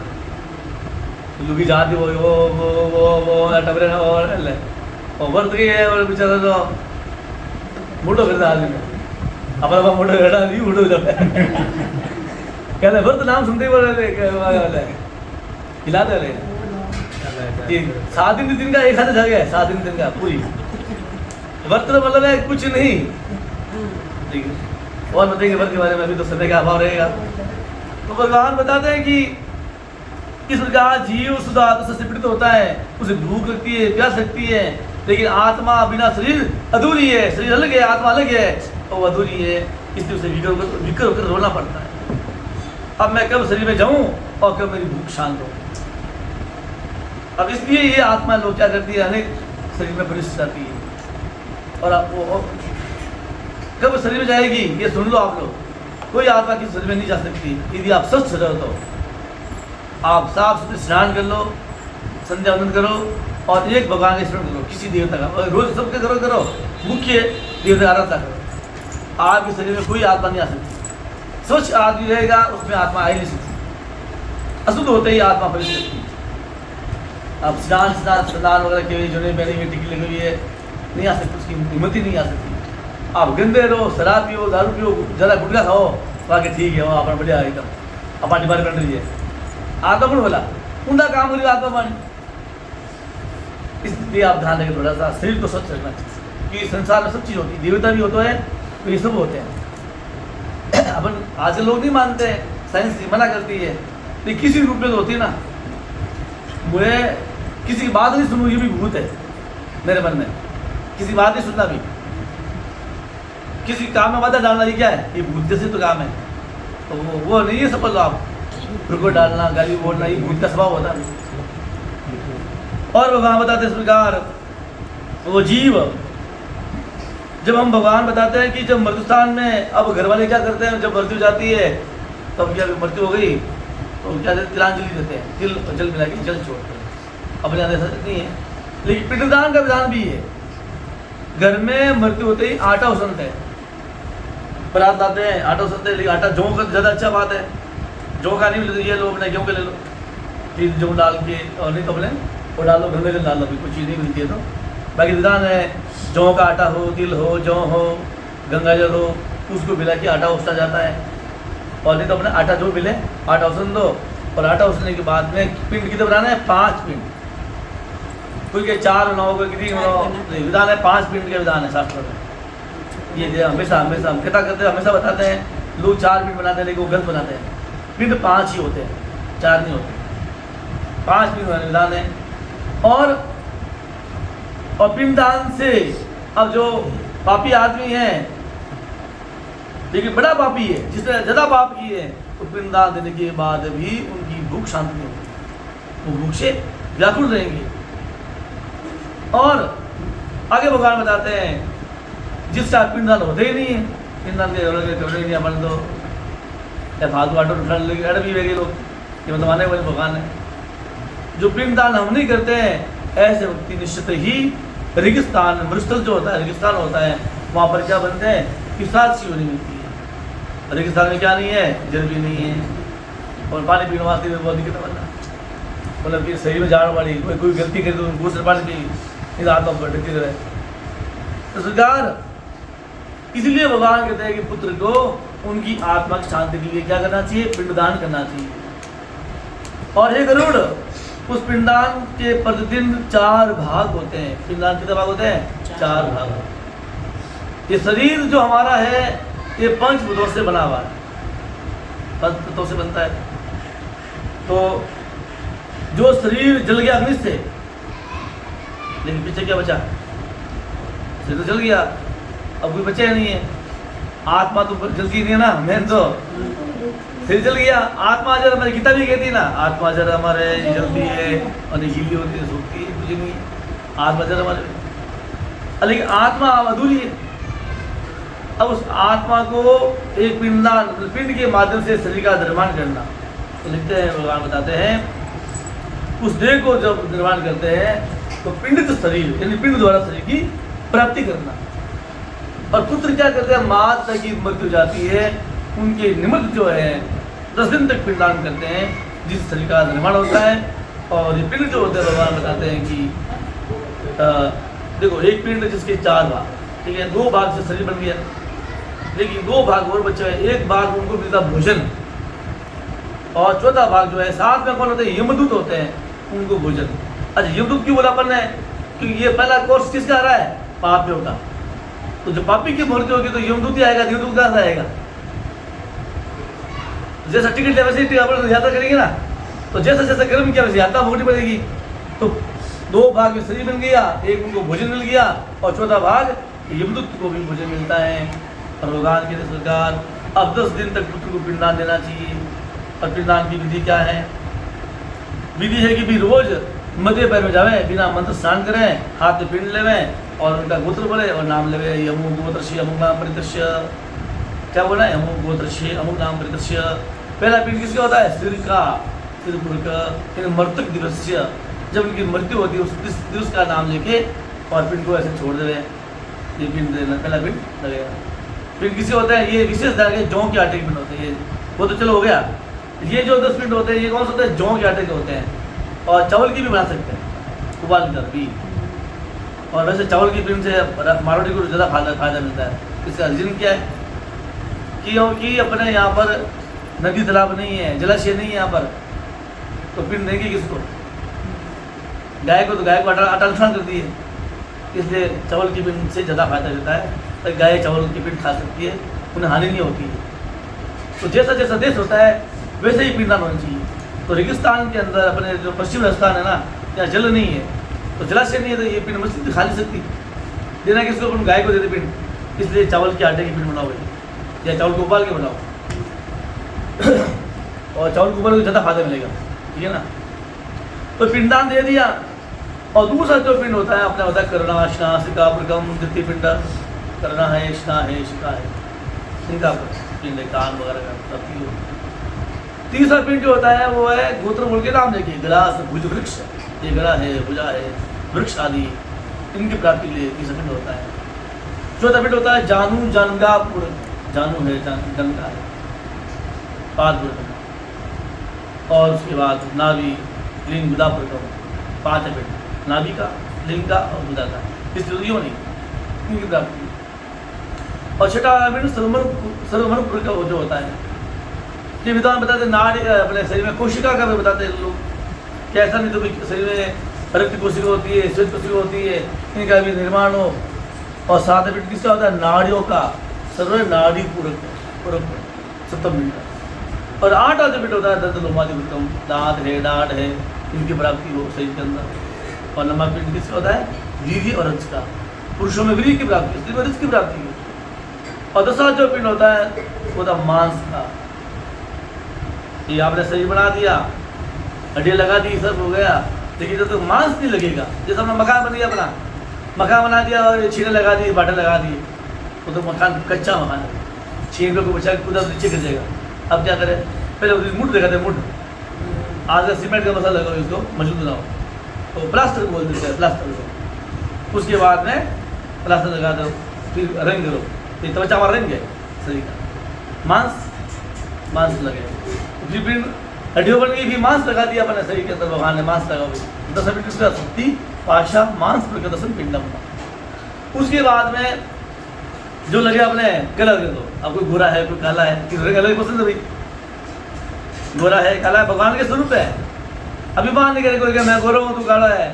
लुगी जाती वो टबरे और व्रत गई है और बेचारा तो मोटो करता आदमी अपना मोटो करता नहीं मोटो जाता है। कहते व्रत नाम सुनते ही बोले खिलाते रहे 7 दिन का एक हाथ जगह है, 7 दिन का पूरी व्रत मतलब है कुछ नहीं। और बताएंगे व्रत के बारे में, अभी तो समय का अभाव रहेगा। तो भगवान बताते हैं कि इस प्रकार जीव सुधा से पीड़ित होता है, उसे भूख लगती है, प्यास लगती है, लेकिन आत्मा बिना शरीर अधूरी है, शरीर अलग है, आत्मा अलग है, और अधूरी है, इसलिए उसे विकर होकर रोना पड़ता है। अब मैं कब शरीर में जाऊं और कब मेरी भूख शांत हो। अब इसलिए ये आत्मा लोग क्या करती है, अनेक शरीर में प्रवेश जाती है और वो कब शरीर में जाएगी ये सुन लो आप लोग। कोई आत्मा की शरीर में नहीं जा सकती। यदि आप स्वस्थ रहो तो आप साफ सुथरे स्नान कर लो, संध्या वंदन करो और एक भगवान का स्मरण करो, किसी देवता का, और रोज सबके करो, मुख्य देवता का आराधना करो। आपके शरीर में कोई आत्मा नहीं आ सकती। स्वच्छ आदमी रहेगा उसमें आत्मा आ ही नहीं सकती। अशुद्ध होते ही आत्मा प्रवेश करती है। अब स्नान वगैरह के जो नहीं पहनी हुई टिकी लगी हुई है, नहीं आ सकती, उसकी हिम्मत ही नहीं आ सकती। आप गंदे रहो, शराब पियो, दारू पियो, ज़्यादा गुटखा खाओ, बाकी ठीक है, वो अपना बढ़िया एकदम अपना डिमांड कर रही है। आत्मा कौन बोला उनका काम करिए आत्मा पानी। इसलिए आप ध्यान रखें थोड़ा सा, शरीर को स्वच्छ रखना चाहिए, कि संसार में सब चीज़ होती है, देवता भी होता है तो ये सब होते हैं। अपन आज के लोग नहीं मानते हैं, साइंस मना करती है, लेकिन किसी रूप में तो होती है ना। मुझे किसी की बात नहीं सुनूँ, ये भी भूत है मेरे मन में, किसी बात नहीं सुनना भी, किसी काम में बाधा डालना, ये क्या है, ये भूत जैसे तो काम है। तो वो नहीं है, समझ लो आप, रुको डालना, गाली बोलना, ये भूत का स्वभाव होता है। और भगवान बताते इस प्रकार, वो जीव, जब हम भगवान बताते हैं कि जब मृत्युस्थान में, अब घर वाले क्या करते हैं, जब मृत्यु जाती है तब क्या मृत्यु हो गई तो क्या देते, तिलांजलि देते हैं, तिल और जल मिला के जल छोड़ते हैं, अपने यहाँ ऐसा नहीं है। लेकिन पिंडदान का विधान भी है। घर में मृत्यु होते ही आटा उसनते हैं, बरात लाते हैं, आटा उसनते हैं, लेकिन आटा जौ का ज़्यादा अच्छा बात है, जौ का नहीं मिलता, ये लो अपने गेहूँ के ले लो, तिल जौ डाल के, और नहीं तो अपने वो डाल लो, गंगा जल डाल लो, कोई चीज़ नहीं मिलती है। तो बाकी विधान है, जौ का आटा हो, तिल हो, जौ हो, गंगा जल हो, उसको मिला के आटा उसना जाता है। और नहीं तो अपने आटा जो मिले आटा उसन दो, और आटा उसने के बाद में पिंड कितने बनाना है, 5 पिंड, कोई के 4 बनाओ, कोई 3 बनाओ, विधान है 5 पिंड के विधान है शास्त्र में। ये हमेशा हम क्या करते हैं, हमेशा बताते हैं लोग 4 पिंड बनाते हैं, लेकिन वो गलत बनाते हैं। पिंड 5 ही होते हैं, 4 नहीं होते, 5 पिंड बनाने विधान है। और पिंडदान से अब जो पापी आदमी है, लेकिन बड़ा पापी है, जिसने ज़्यादा पाप किए हैं, तो पिंडदान देने के बाद भी उनकी भूख शांत नहीं होगी, वो भूख से व्याकुल रहेंगे। और आगे भगवान बताते हैं जिसका पिंडदान होते ही नहीं है, पिंडदान के कपड़े नहीं, अपन तो या फालतू आटो उठा अड़ भी गए लोग, ये मतलब आने वाले भगवान है। जो पिंडदान हम नहीं करते हैं, ऐसे व्यक्ति निश्चित ही रेगिस्तान, मरुस्थल जो होता है, रेगिस्तान होता है, वहाँ पर क्या बनते हैं, पिशाच की योनि मिलती है। रेगिस्तान में क्या नहीं है, जल भी नहीं है, और पानी पीने वास्ते में बहुत दिक्कत बनना, मतलब कि सही में झाड़ वाली कोई गलती करे तो दूसरे पानी पी, इधर आत्मा भटकती रहे। तो सरकार इसलिए भगवान कहते हैं कि पुत्र को उनकी आत्मा की शांति के लिए क्या करना चाहिए, पिंडदान करना चाहिए। और हे गरुड़, उस पिंडदान के प्रतिदिन 4 भाग होते हैं। पिंडदान कितने भाग होते हैं, 4 भाग। ये शरीर जो हमारा है, ये 5 भूतों से बना हुआ है, 5 भूतों से बनता है। तो जो शरीर जल गया अग्नि से, लेकिन पीछे क्या बचा, शरीर तो जल गया, अब कोई बचा नहीं है। आत्मा तो जलती नहीं है ना, मैं तो शरीर जल गया, आत्मा जरा हमारी गीता भी कहती है ना, आत्मा जरा हमारे जलती है और गीली होती है, सूखती है, कुछ नहीं, आत्मा जरा हमारे, लेकिन आत्मा अधूरी है। अब उस आत्मा को एक पिंडदान, पिंड के माध्यम से शरीर का निर्माण करना, तो लिखते हैं, भगवान बताते हैं उस देह को जब निर्माण करते हैं तो पिंडित शरीर, यानी पिंड द्वारा शरीर की प्राप्ति करना। और पुत्र क्या करते हैं, माता की मृत्यु जाती है, उनके निमित्त जो है 10 दिन तक पिंडदान करते हैं, जिस शरीर का निर्माण होता है। और ये पिंड जो होते हैं, भगवान बताते हैं कि देखो, एक पिंड जिसके 4 भाग, ठीक है, 2 भाग से शरीर बन गया, लेकिन 2 भाग और बचे हैं। एक भाग उनको मिलता भोजन, और चौथा भाग जो है, साथ में कौन होते हैं, यमदूत होते हैं, उनको भोजन। अच्छा, यमदूत क्यों बोला अपन ने, क्योंकि ये पहला कोर्स किसका आ रहा है, पापियों का। तो जब पापी की मृत्यु होगी तो यमदूत ही आएगा, यमदूत कहाँ से आएगा, जैसा टिकट है वैसे अपन यात्रा करेंगे ना, तो जैसा जैसा कर्म किया वैसे यात्रा भोगनी पड़ेगी। तो 2 भाग में शरीर बन गया, एक उनको भोजन मिल गया, और चौथा भाग यमदूत को भी भोजन मिलता है। और भगवान के सरकार अब 10 दिन तक पुत्र को पिंडदान देना चाहिए। और पिंडदान की विधि क्या है, विधि है कि भी रोज मध्य पैर में जावे, बिना मंत्र स्नान करें, हाथ में पिंड लेवे और उनका गोत्र बोले और नाम लेवे, यमु गोत्रश्री अमुक नाम परिदृश्य, क्या बोला है, यमु गोत्रश्री अमुक नाम परिदृश्य। पहला पिंड किसका होता है, सिर का, सिरपुर का, मृतक दिवस्य, जब उनकी मृत्यु होती है उस दिवस का नाम लेके और पिंड को ऐसे छोड़ दे, ये पिंड पहला पिंड लगेगा। पिंड किसी होता है, ये विशेष तरह के जौ के आटे के पिंड होते हैं, ये वो तो चलो हो गया। ये जो 10 पिंड होते हैं, ये कौन सा होता है? जौ के आटे के होते हैं। और चावल की भी बना सकते हैं उबाल कर भी। और वैसे चावल की पिंड से मारवाड़ी को ज़्यादा फायदा मिलता है। इसका रीजन क्या है? क्योंकि अपने यहाँ पर नदी तालाब नहीं है, जलाशय नहीं है यहाँ पर, तो पिंड देंगे किसको? गाय को। तो गाय को आटा नुकसान करती है, इसलिए चावल की पिंड से ज़्यादा फायदा रहता है। तो गाय चावल की पिंड खा सकती है, उन्हें हानि नहीं होती है। तो जैसा जैसा देश होता है वैसे ही पिंडदान होना चाहिए। तो रेगिस्तान के अंदर अपने जो पश्चिम राजस्थान है ना, यहाँ जल नहीं है, तो जलाशय नहीं है, तो ये पिंड मछली खा नहीं सकती। देना किसको? अपन गाय को देते पिंड, इसलिए चावल के आटे की पिंड बनाओ या चावल को उबाल के बनाओ और चावल को उबाल के ज़्यादा फायदा मिलेगा, ठीक है ना। तो पिंडदान दे दिया। और दूसरा जो पिंड होता है अपना होता है करना, स्ना, सिका, प्रकम, द्वितीय पिंड। करना है, स्ना है, शिका है, इनका पिंड है, कान वगैरह का प्राप्ति हो। तीसरा पिंड जो होता है वो है गोत्र मूल के नाम देखिए, ग्रास, भुज, वृक्ष, ये गला है, भुजा है, वृक्ष आदि, इनकी प्राप्ति के लिए तीसरा पिंड होता है। चौथा पिंड होता है जानू, जानगा, पुर, जानू है, जनगा है, पाद, और उसके बाद नाभि, लिंग, गुदा, प्रकम, 5 है पिंड, नाभि का, लिंग का और गुदा का, इसलिए यो नहीं इनकी प्राप्ति। और छठा पिंड सर्वमनपुर का जो होता है, ये विद्वान बताते नाड़ी अपने शरीर में कोशिका का भी बताते हैं लोग, कैसा नहीं तो शरीर में रक्त कोशिका होती है, श्वेत कोशिका होती है, इनका भी निर्माण हो। और 7 पिंड किसका होता है? नाड़ियों का, सर्व नाड़ी पूरक सप्तम पिंड। और 8वां जो पिंड होता है दंत, लोमादि, उत्तम, दांत है, डांट है, इनकी प्राप्ति हो शरीर के अंदर। और 9वां पिंड किसका होता है? वीर्य और रज का, पुरुषों में वीर्य की प्राप्ति, स्त्री में रज की प्राप्ति हो। और 10वां जो पिंड होता है वो होता है मांस का। ये आपने शरीर बना दिया, हड्डियाँ लगा दी, सब हो गया, लेकिन जब तक मांस नहीं लगेगा, जैसे हमने मकान बन गया, अपना मकान बना दिया और छीने लगा दी, बाटे लगा दिए, वो तो मकान कच्चा मकान है, छीन को बचा पूरा नीचे गिर जाएगा। अब क्या करें? पहले मुठ लगाते हैं, मुठ आज सीमेंट का मसाला लगाओ, इसको मजबूत बनाओ, तो प्लास्टर बोल देते हैं, प्लास्टर को। उसके बाद में प्लास्टर लगा दो, फिर रंग करो, तो त्वचा हमारा रंग है शरीर का, मांस लगे। फिर पिंड हड्डियों बन गई, फिर मांस लगा दिया अपने शरीर के अंदर, भगवान ने मांस लगा दी। 10 पिंड का शक्ति, पाशा, मांस, प्रकदर्शन, पिंडम। उसके बाद में जो लगे अपने कलर के, दो अब कोई गोरा है, कोई काला है, किस कलर पसंद है भाई? गोरा है, काला है, भगवान के स्वरूप है। अभिमान नहीं करे कोई कि मैं गोरा हूँ, तू काला है,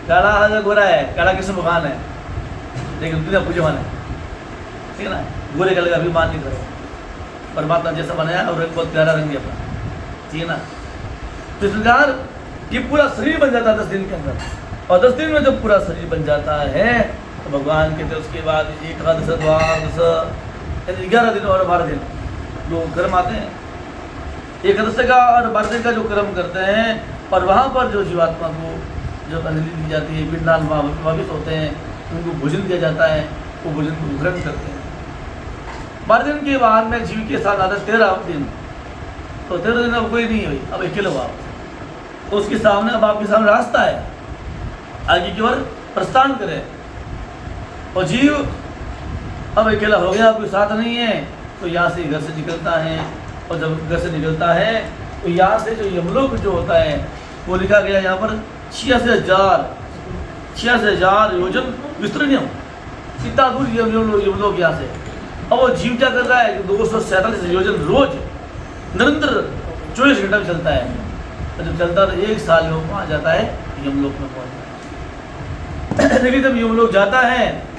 काला है, गोरा है, काला कृष्ण भगवान है, लेकिन दुनिया पूजवान है, ठीक है ना। गोरे कलर का अभिमान नहीं करो, परमात्मा जैसा बनाया और एक बहुत प्यारा रंग है अपना, ठीक है ना। तो इस प्रकार ये पूरा शरीर बन जाता है 10 दिन के अंदर। और 10 दिन में जब पूरा शरीर बन जाता है तो भगवान कहते हैं उसके बाद 11 यानी 11 दिन और 12 दिन जो कर्म आते हैं, 11 का और 12 दिन का जो कर्म करते हैं, और वहाँ पर जो जीवात्मा को जो अंजलि दी जाती है, पिंडदान वापिस होते हैं, उनको भोजन दिया जाता है, वो भोजन को ग्रहण करते हैं। 12 दिन के बाद में जीव के साथ आता है 13 दिन, तो 13 दिन अब कोई नहीं हुई, अब अकेले हो आप, तो उसके सामने अब आपके सामने रास्ता है, आगे की ओर प्रस्थान करें। और जीव अब अकेला हो गया, कोई साथ नहीं है, तो यहाँ से घर से निकलता है, और जब घर से निकलता है तो यहाँ से जो यमलोक जो होता है वो लिखा गया यहाँ पर 86,000 योजन विस्तृत, इतना दूर यमलोक यहाँ से। अब वो जीव क्या कर रहा है कि 247 योजन रोज निरंतर 24 घंटा में चलता है, और जब चलता तो 1 साल में वहाँ जाता है, यमलोक में पहुँचता है। लेकिन जब यमलोक जाता है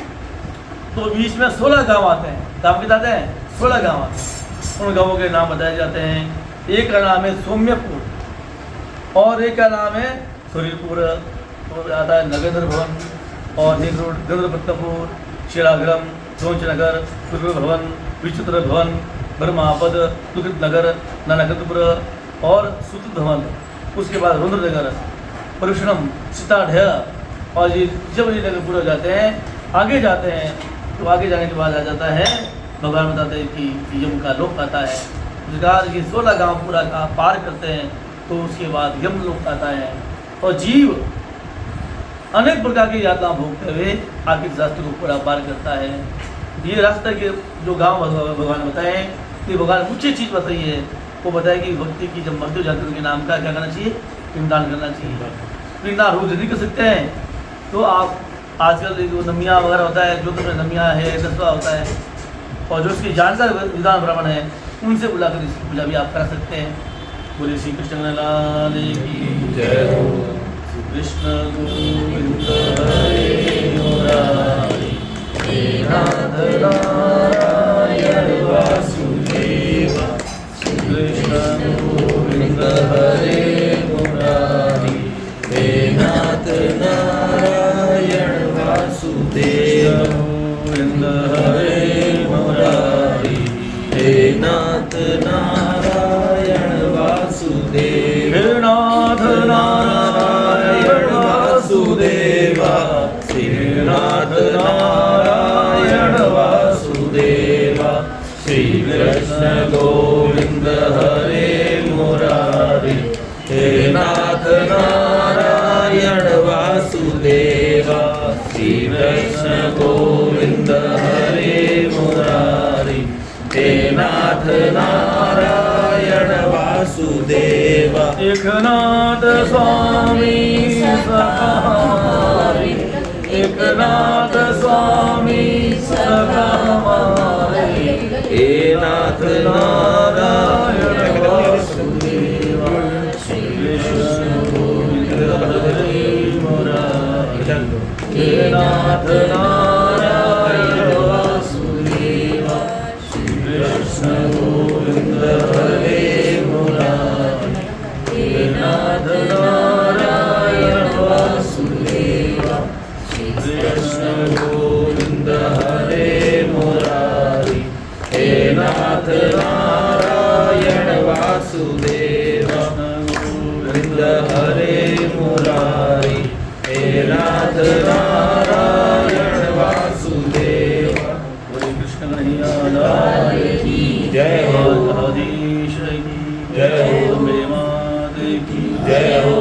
तो बीच में 16 गांव आते हैं, गाँव बताते हैं 16 गांव आते हैं, उन गाँवों के नाम बताए जाते हैं। एक का नाम है सौम्यपुर, और एक का नाम है सूर्यपुर, और आता है नगेंद्र भवन, और गंद्रपत्तपुर, शिलाग्रम, सोचनगर, कुर्म भवन, विचित्र भवन, ब्रह्मापद, दुखित नगर, नानकपुर और सुत भवन। उसके बाद रुद्रनगर, परुषणम, सीताढ़, और ये जब ये नगर पूरे हो जाते हैं, आगे जाते हैं, तो आगे जाने के बाद आ जाता है, भगवान बताते हैं कि यम का लोक आता है। इस प्रकार ये 16 गाँव पूरा का पार करते हैं, तो उसके बाद यम लोक आता है। और जीव अनेक प्रकार की यातना भोगते हुए आखिर शास्त्र को पार करता है। ये रास्ता के जो गांव भगवान ने बताए, ये भगवान मुझे चीज़ बताई है, वो बताया कि भक्ति की जब मृत्यु जाती है उनके नाम का क्या करना चाहिए, पिंडदान करना चाहिए। पिंडदान रोज नहीं कर सकते हैं तो आप आजकल जो नमिया वगैरह होता है, जो तुम्हें नमिया है दसवा होता है, और जो उसकी जानकार विधान ब्राह्मण है उनसे बुलाकर इसकी पूजा भी आप करा सकते हैं। बोले श्री कृष्ण लाल की जय हो। श्री कृष्ण गोविंद हरे मुरारी, हे नाथ नारायण वासुदेव। श्री कृष्ण गोविंद हरे मुरारी, हे नाथ नारायण वासुदेव। गोविंद हरे मुरारी, हे नाथ नारायण वासुदेव। हे नाथ नारायण वासुदेवा, श्री नाथ नारायण वासुदेवा। श्री कृष्ण गोविंद हरे मुरारी, हे नाथ नारायण वासुदेवा। श्री कृष्ण गोविंद हरे मुरारी, हे नाथ नारायण वासुदेवा। एक नाथ स्वामी सखारी, एक नाथ स्वामी सखारी, हे नाथ नारायण वासुदेवा। श्री कृष्ण गोविंद हरे मुरारी, हे नाथ नारायण वासुदेवा। श्री कृष्ण गोविंद हरे मुरारी, हे नाथ नारायण वासुदेवा। श्री कृष्ण गोविंद हरे मुरारी, हे नाथ नारायण वासुदेवा। गोविंद हरे मुरारी, हे नाथ नारायण वासुदेवा। बोले कृष्ण कन्हैया लाल की जय हो। राधेश्वर की जय हो। मेरे माते की जय हो।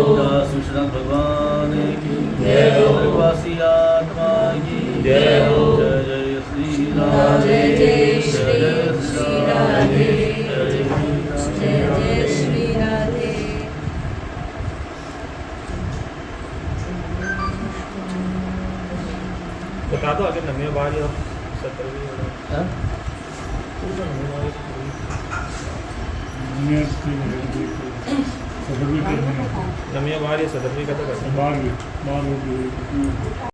कृष्ण भगवान की जय हो। वासी आत्मा की जय हो। जय जय श्री राधे, जय जय श्री राधे, जय जय श्री राधे। बता दो आगे नमिया बार या 17वीं हाँ? नमिया बार या 17वीं का तो बारहवीं